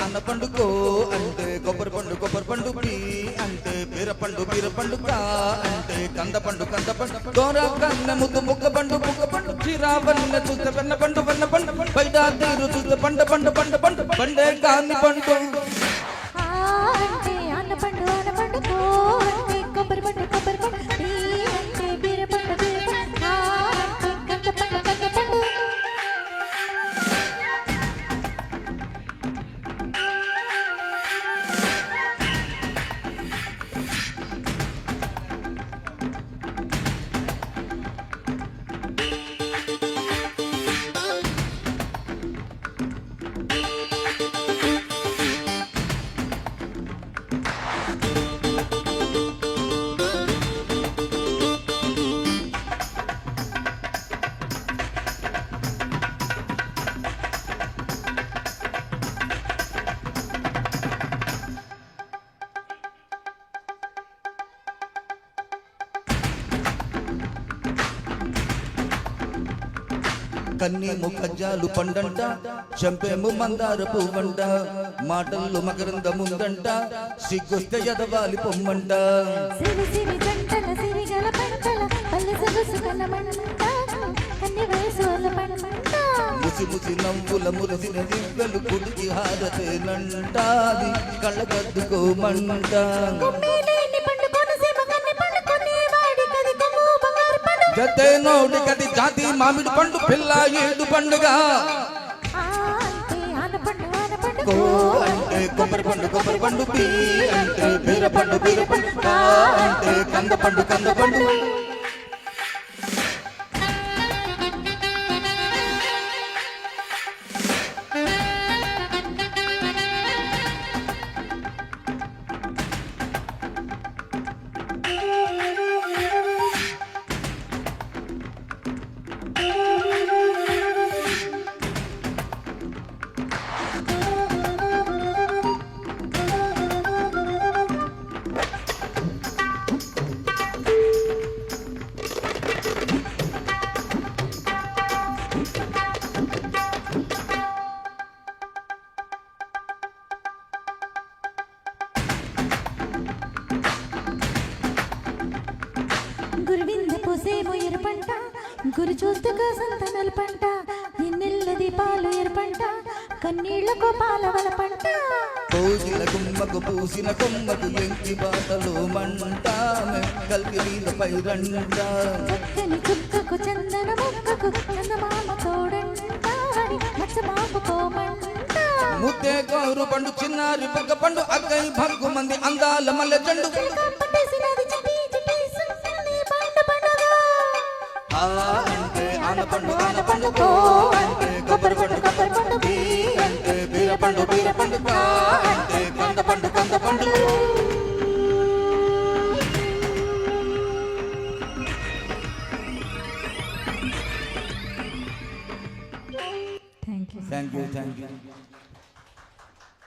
అన్నపండు కో అంటే కొబ్బరి పండు పి అంటే బీరపండు కా అంటే కందపండు గోర కన్న ముక్క పండు చిరావన్న చూస్తే వెన్న పండు బయట తీరు చూస్తే పండే కాని పండు అంటే అన్నపండు కో అంటే కొబ్బరి పండు పి అంటే బీరపండు అంటే కందపండు కన్నీము కజ్జాలు పండంట చంపేము మందార పువ్వంట మాటల్లో మకరంద ముందంట సిగ్గొస్తే ఎదవాలి పొమ్మంట ముసి నవ్వుల మురిసిన దిగ్గలు కుడికి హారతేనంటాది కళ్ళగద్దుకోమంట జతే నోడి కది జాతి మామిడి పండు పిల్ల ఏడు పండుగ కో అంటే కొబ్బరి పండు పి అంటే బీరపండు అంటే కందపండు ఎరుపంట గురి చూస్తే సంతనల పంట ఎన్నెల్ల దీపాలు ఎరుపంట కన్నీళ్లకు పాలవల పంట పూసిన గుమ్మకు పూసిన కొమ్మకు ఎంకి బాటలో మంట కలిగి మీద పైరంట చక్కని చుక్కకు చందన మొక్కకు చందమామ తోడంట మచ్చమాపుకోమంట ముద్దే గౌరు పండు చిన్నారి పక్క పండు అక్కై భగ్గు మంది అందాల మల్లె చెండు అంటే ఆనపండు కో అంటే కొబ్బరి పండు పి అంటే బీరపండు అంటే కందపండు థ్యాంక్ యూ